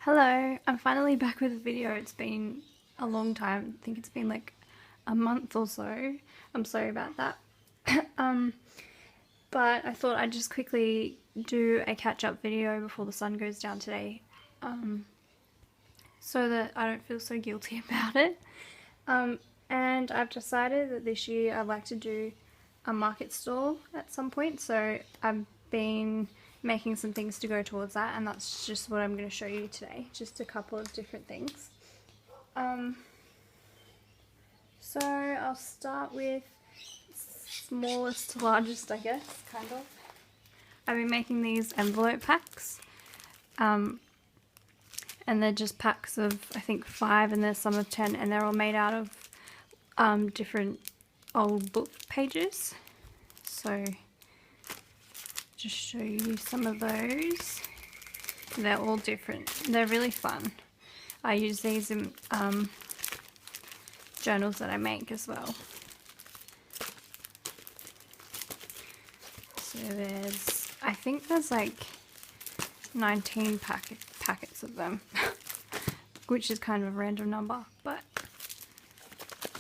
Hello, I'm finally back with a video. It's been a long time. I think it's been like a month or so. I'm sorry about that. um, but I thought I'd just quickly do a catch-up video before the sun goes down today, so that I don't feel so guilty about it. And I've decided that this year I'd like to do a market stall at some point, so I've been making some things to go towards that, and that's just what I'm going to show you today, just a couple of different things. So I'll start with smallest to largest, I guess, kind of. I've been making these envelope packs, and they're just packs of, I think, 5, and there's some of 10, and they're all made out of different old book pages. So just show you some of those. They're all different. They're really fun. I use these in journals that I make as well. So I think there's like 19 packets of them, which is kind of a random number, but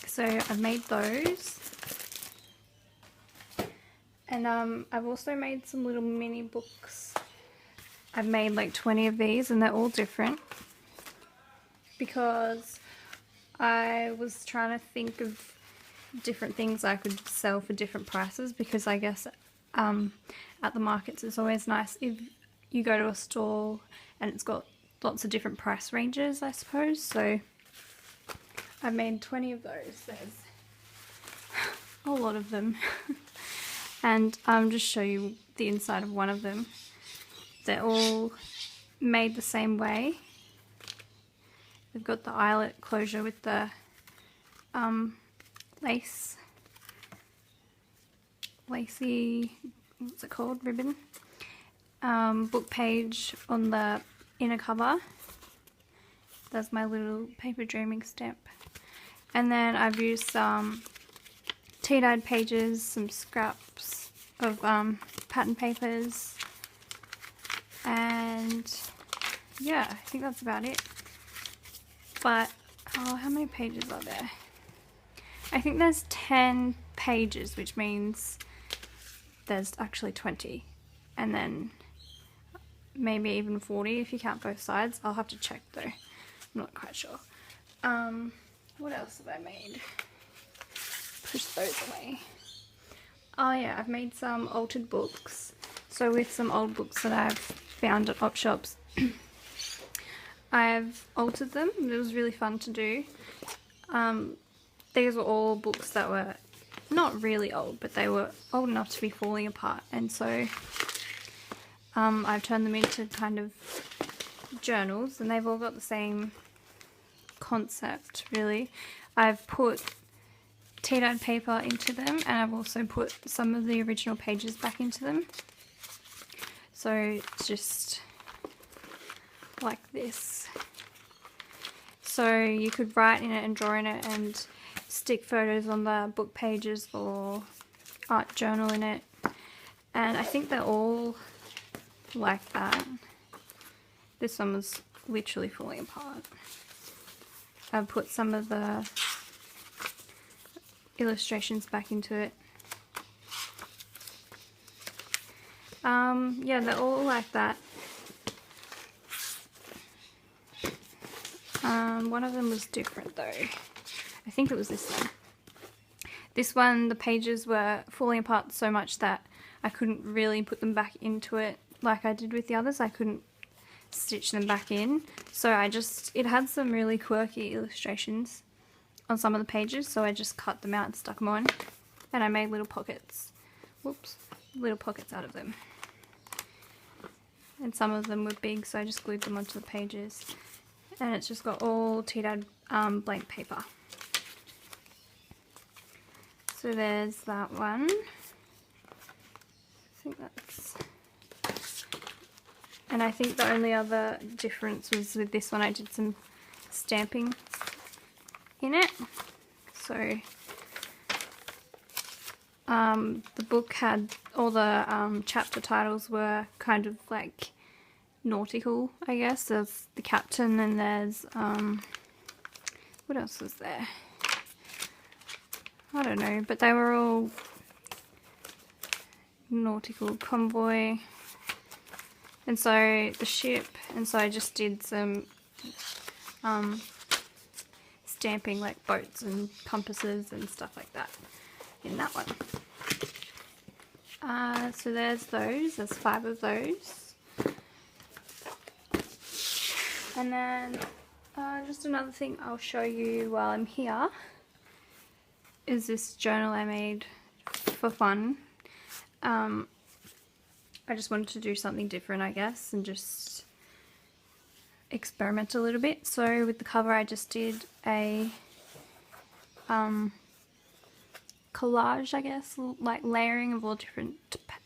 so I've made those. And I've also made some little mini books. I've made like 20 of these, and they're all different because I was trying to think of different things I could sell for different prices, because I guess at the markets it's always nice if you go to a stall and it's got lots of different price ranges, I suppose. So I've made 20 of those. There's a lot of them. And just show you the inside of one of them. They're all made the same way. They've got the eyelet closure with the lacy, what's it called, ribbon. Book page on the inner cover. That's my little paper dreaming stamp. And then I've used some tea-dyed pages, some scraps of pattern papers, and yeah, I think that's about it. But how many pages are there? I think there's 10 pages, which means there's actually 20, and then maybe even 40 if you count both sides. I'll have to check though, I'm not quite sure. What else have I made? Push those away. Oh yeah, I've made some altered books. So with some old books that I've found at op shops, I've altered them. It was really fun to do. These were all books that were not really old, but they were old enough to be falling apart, and so I've turned them into kind of journals, and they've all got the same concept really. I've put tea-dyed paper into them, and I've also put some of the original pages back into them. So it's just like this. So you could write in it and draw in it and stick photos on the book pages or art journal in it. And I think they're all like that. This one was literally falling apart. I've put some of the illustrations back into it. Yeah, they're all like that. One of them was different though. I think it was this one. This one, the pages were falling apart so much that I couldn't really put them back into it like I did with the others. I couldn't stitch them back in. So it had some really quirky illustrations on some of the pages, so I just cut them out and stuck them on, and I made little pockets. Whoops, little pockets out of them. And some of them were big, so I just glued them onto the pages. And it's just got all tea-dyed blank paper. So there's that one. I think that's... And I think the only other difference was with this one, I did some stamping in it. So the book had all the chapter titles were kind of like nautical, I guess. There's the captain and there's, what else was there? I don't know, but they were all nautical convoy. And so the ship, and so I just did some stamping like boats and compasses and stuff like that in that one. So there's 5 of those. And then just another thing I'll show you while I'm here is this journal I made for fun. I just wanted to do something different, I guess, and just experiment a little bit. So with the cover I just did a collage, I guess, like layering of all different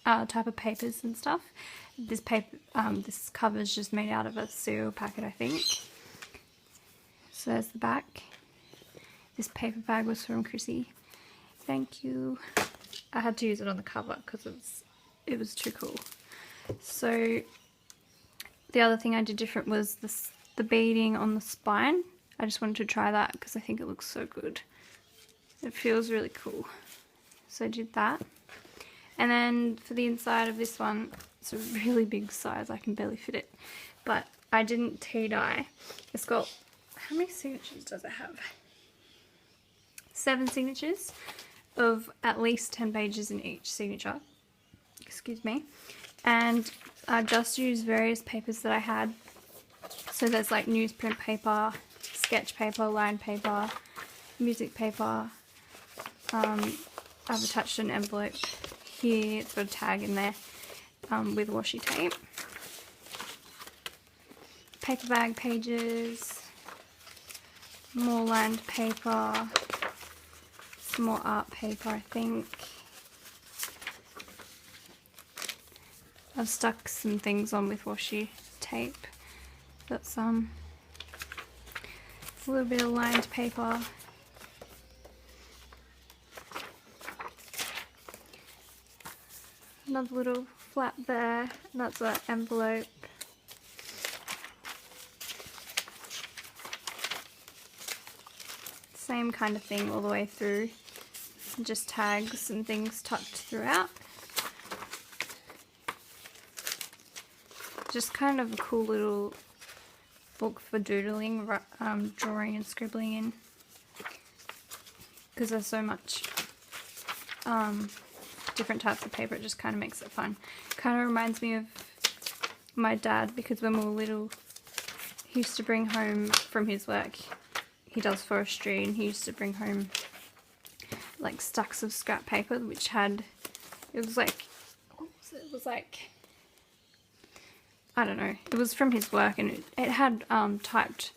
type of papers and stuff. This paper, this cover is just made out of a cereal packet, I think. So there's the back. This paper bag was from Chrissy. Thank you. I had to use it on the cover because it was too cool. So the other thing I did different was the beading on the spine. I just wanted to try that because I think it looks so good. It feels really cool. So I did that. And then for the inside of this one, it's a really big size. I can barely fit it. But I didn't tea dye. It's got, how many signatures does it have? 7 signatures of at least 10 pages in each signature. Excuse me. And I just used various papers that I had. So there's like newsprint paper, sketch paper, line paper, music paper. I've attached an envelope here. It's got a tag in there with washi tape. Paper bag pages, more lined paper, some more art paper, I think. I've stuck some things on with washi tape. Got some, a little bit of lined paper. Another little flap there, that's an envelope. Same kind of thing all the way through, just tags and things tucked throughout. Just kind of a cool little book for doodling, drawing and scribbling in, because there's so much different types of paper. It just kind of makes it fun. Kind of reminds me of my dad, because when we were little he used to bring home from his work, he does forestry, and he used to bring home like stacks of scrap paper which had, it was like, what was it? It was like, I don't know, it was from his work, and it had typed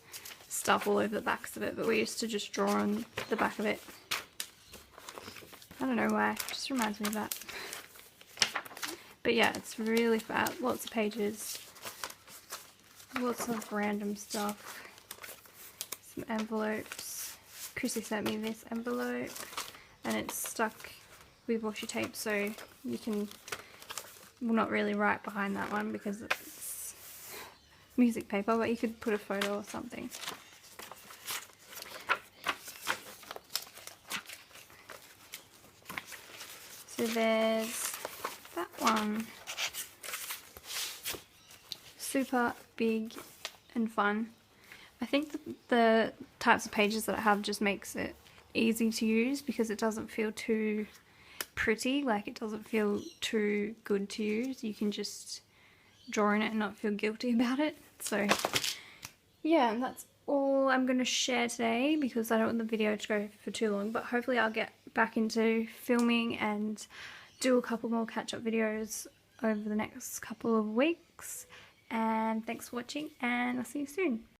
stuff all over the backs of it, but we used to just draw on the back of it. I don't know why, it just reminds me of that. But yeah, it's really fat, lots of pages, lots of random stuff, some envelopes. Chrissy sent me this envelope, and it's stuck with washi tape, so you can, well, not really write behind that one because it's music paper, but you could put a photo or something. So there's that one. Super big and fun. I think the types of pages that I have just makes it easy to use because it doesn't feel too pretty, like it doesn't feel too good to use. You can just draw in it and not feel guilty about it. So yeah, and that's all I'm going to share today because I don't want the video to go for too long, but hopefully I'll get back into filming and do a couple more catch-up videos over the next couple of weeks. And thanks for watching, and I'll see you soon.